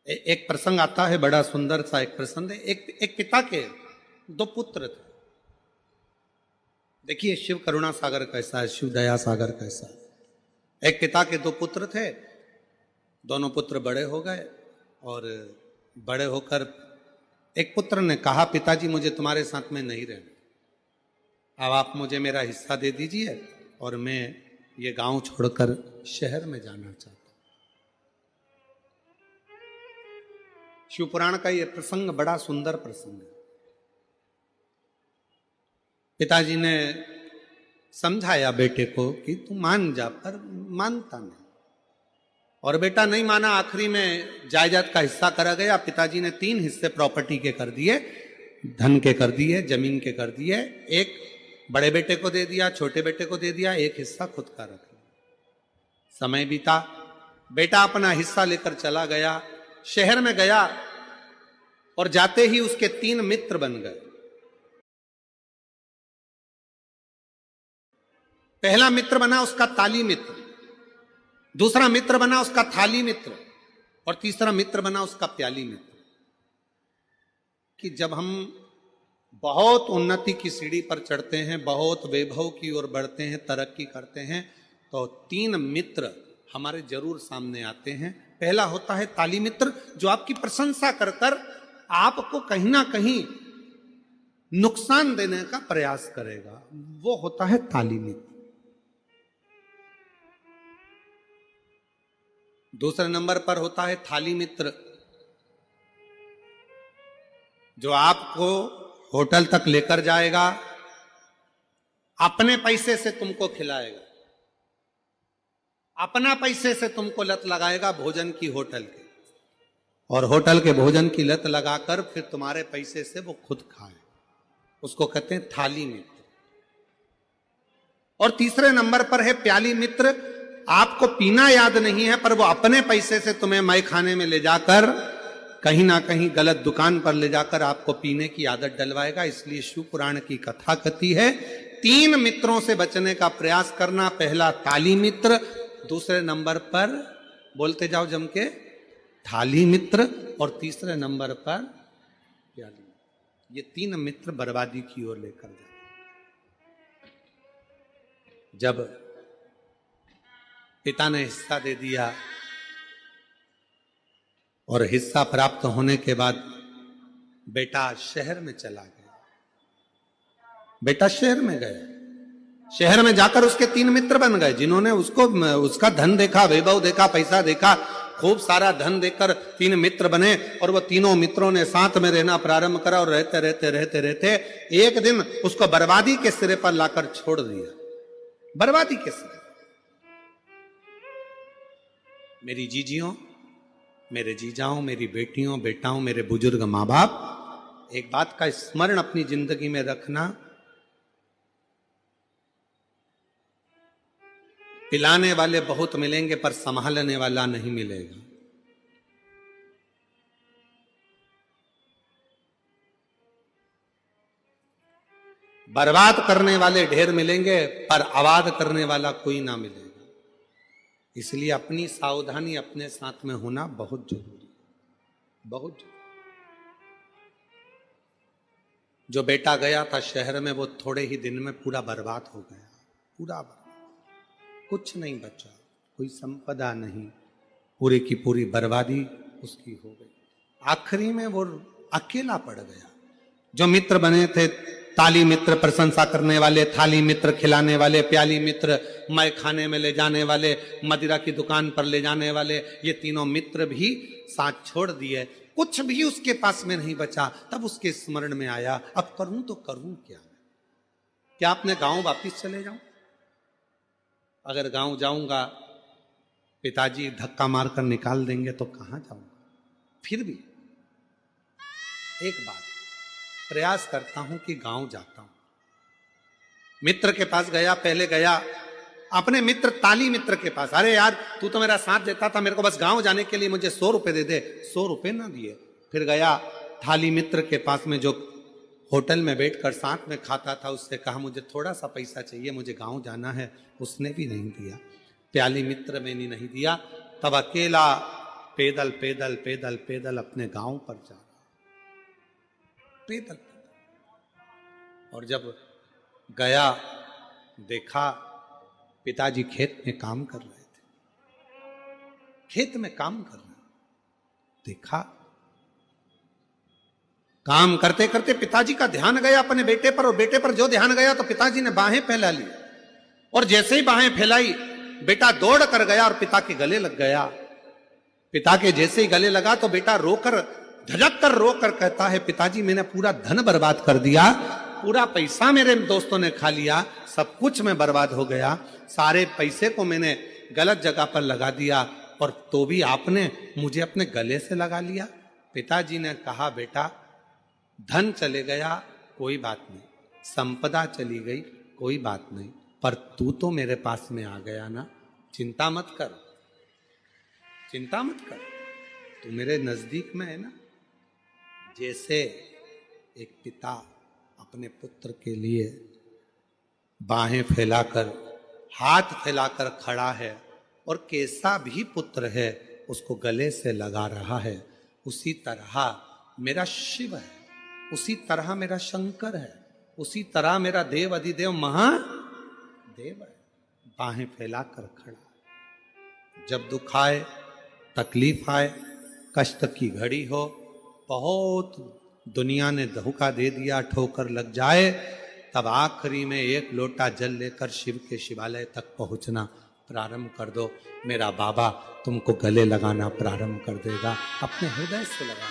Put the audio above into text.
एक प्रसंग आता है, बड़ा सुंदर सा एक प्रसंग है। एक पिता के दो पुत्र थे। देखिए शिव करुणा सागर कैसा है, शिव दया सागर कैसा है। एक पिता के दो पुत्र थे। दोनों पुत्र बड़े हो गए और बड़े होकर एक पुत्र ने कहा, पिताजी मुझे तुम्हारे साथ में नहीं रहना, अब आप मुझे मेरा हिस्सा दे दीजिए और मैं ये गांव छोड़कर शहर में जाना चाहता हूं। शिवपुराण का ये प्रसंग बड़ा सुंदर प्रसंग है। पिताजी ने समझाया बेटे को कि तू मान जा, पर मानता नहीं और बेटा नहीं माना। आखिरी में जायदाद का हिस्सा करा गया। पिताजी ने 3 हिस्से प्रॉपर्टी के कर दिए, धन के कर दिए, जमीन के कर दिए। एक बड़े बेटे को दे दिया, छोटे बेटे को दे दिया, एक हिस्सा खुद का रख लिया। समय बीता, बेटा अपना हिस्सा लेकर चला गया, शहर में गया और जाते ही उसके 3 मित्र बन गए। पहला मित्र बना उसका ताली मित्र, दूसरा मित्र बना उसका थाली मित्र और तीसरा मित्र बना उसका प्याली मित्र। कि जब हम बहुत उन्नति की सीढ़ी पर चढ़ते हैं, बहुत वैभव की ओर बढ़ते हैं, तरक्की करते हैं, तो 3 मित्र हमारे जरूर सामने आते हैं। पहला होता है ताली मित्र, जो आपकी प्रशंसा कर कर आपको कहीं ना कहीं नुकसान देने का प्रयास करेगा, वो होता है ताली मित्र। दूसरे नंबर पर होता है थाली मित्र, जो आपको होटल तक लेकर जाएगा, अपने पैसे से तुमको खिलाएगा, अपना पैसे से तुमको लत लगाएगा भोजन की होटल के, और होटल के भोजन की लत लगाकर फिर तुम्हारे पैसे से वो खुद खाए, उसको कहते हैं थाली मित्र। और तीसरे नंबर पर है प्याली मित्र। आपको पीना याद नहीं है, पर वो अपने पैसे से तुम्हें मय खाने में ले जाकर कहीं ना कहीं गलत दुकान पर ले जाकर आपको पीने की आदत डलवाएगा। इसलिए शिव पुराण की कथा कथी है, 3 मित्रों से बचने का प्रयास करना। पहला ताली मित्र, दूसरे नंबर पर बोलते जाओ जम के थाली मित्र, और तीसरे नंबर पर प्याली। ये 3 मित्र बर्बादी की ओर लेकर जाते। जब पिता ने हिस्सा दे दिया और हिस्सा प्राप्त होने के बाद बेटा शहर में चला गया। बेटा शहर में गया, शहर में जाकर उसके 3 मित्र बन गए, जिन्होंने उसको उसका धन देखा, वैभव देखा, पैसा देखा, खूब सारा धन देकर 3 मित्र बने। और वो तीनों मित्रों ने साथ में रहना प्रारंभ करा और रहते रहते रहते रहते एक दिन उसको बर्बादी के सिरे पर लाकर छोड़ दिया। बर्बादी के सिरे। मेरी जीजियों, मेरे जीजाओं, मेरी बेटियों, बेटाओं, मेरे बुजुर्ग माँ बाप, एक बात का स्मरण अपनी जिंदगी में रखना, पिलाने वाले बहुत मिलेंगे पर संभालने वाला नहीं मिलेगा। बर्बाद करने वाले ढेर मिलेंगे पर आबाद करने वाला कोई ना मिलेगा। इसलिए अपनी सावधानी अपने साथ में होना बहुत जरूरी है, बहुत जरूरी। जो बेटा गया था शहर में, वो थोड़े ही दिन में पूरा बर्बाद हो गया, पूरा बर्बाद, कुछ नहीं बचा, कोई संपदा नहीं, पूरी की पूरी बर्बादी उसकी हो गई। आखिरी में वो अकेला पड़ गया। जो मित्र बने थे, ताली मित्र प्रशंसा करने वाले, थाली मित्र खिलाने वाले, प्याली मित्र मय खाने में ले जाने वाले, मदिरा की दुकान पर ले जाने वाले, ये तीनों मित्र भी साथ छोड़ दिए। कुछ भी उसके पास में नहीं बचा। तब उसके स्मरण में आया, अब करूं तो करूं क्या? क्या अपने गांव वापिस चले जाऊं? अगर गांव जाऊंगा पिताजी धक्का मारकर निकाल देंगे तो कहां जाऊंगा? फिर भी एक बात प्रयास करता हूं कि गांव जाता हूं। मित्र के पास गया, पहले गया अपने मित्र ताली मित्र के पास। अरे यार, तू तो मेरा साथ देता था, मेरे को बस गांव जाने के लिए मुझे 100 रुपए दे दे। 100 रुपए ना दिए। फिर गया थाली मित्र के पास में, जो होटल में बैठकर साथ में खाता था, उससे कहा मुझे थोड़ा सा पैसा चाहिए, मुझे गांव जाना है। उसने भी नहीं दिया। प्याली मित्र में नहीं दिया। तब अकेला पैदल पैदल पैदल पैदल अपने गांव पर जा रहा, पैदल पैदल। और जब गया देखा पिताजी खेत में काम कर रहे थे, खेत में काम कर रहे, देखा काम करते करते पिताजी का ध्यान गया अपने बेटे पर, और बेटे पर जो ध्यान गया तो पिताजी ने बाहें फैला ली, और जैसे ही बाहें फैलाई बेटा दौड़ कर गया और पिता के गले लग गया। पिता के जैसे ही गले लगा तो बेटा रोकर, धड़क कर रोकर कहता है, पिताजी मैंने पूरा धन बर्बाद कर दिया, पूरा पैसा मेरे दोस्तों ने खा लिया, सब कुछ में बर्बाद हो गया, सारे पैसे को मैंने गलत जगह पर लगा दिया, और तो भी आपने मुझे अपने गले से लगा लिया। पिताजी ने कहा, बेटा धन चले गया कोई बात नहीं, संपदा चली गई कोई बात नहीं, पर तू तो मेरे पास में आ गया ना, चिंता मत कर, चिंता मत कर, तू मेरे नजदीक में है ना। जैसे एक पिता अपने पुत्र के लिए बाहें फैलाकर, हाथ फैलाकर खड़ा है, और कैसा भी पुत्र है उसको गले से लगा रहा है, उसी तरह मेरा शिव है, उसी तरह मेरा शंकर है, उसी तरह मेरा देव अधिदेव महादेव है, बाहें फैलाकर खड़ा। जब दुख आए, तकलीफ आए, कष्ट की घड़ी हो, बहुत दुनिया ने धोखा दे दिया, ठोकर लग जाए, तब आखिरी में एक लोटा जल लेकर शिव के शिवालय तक पहुंचना प्रारंभ कर दो। मेरा बाबा तुमको गले लगाना प्रारंभ कर देगा, अपने हृदय से लगाना।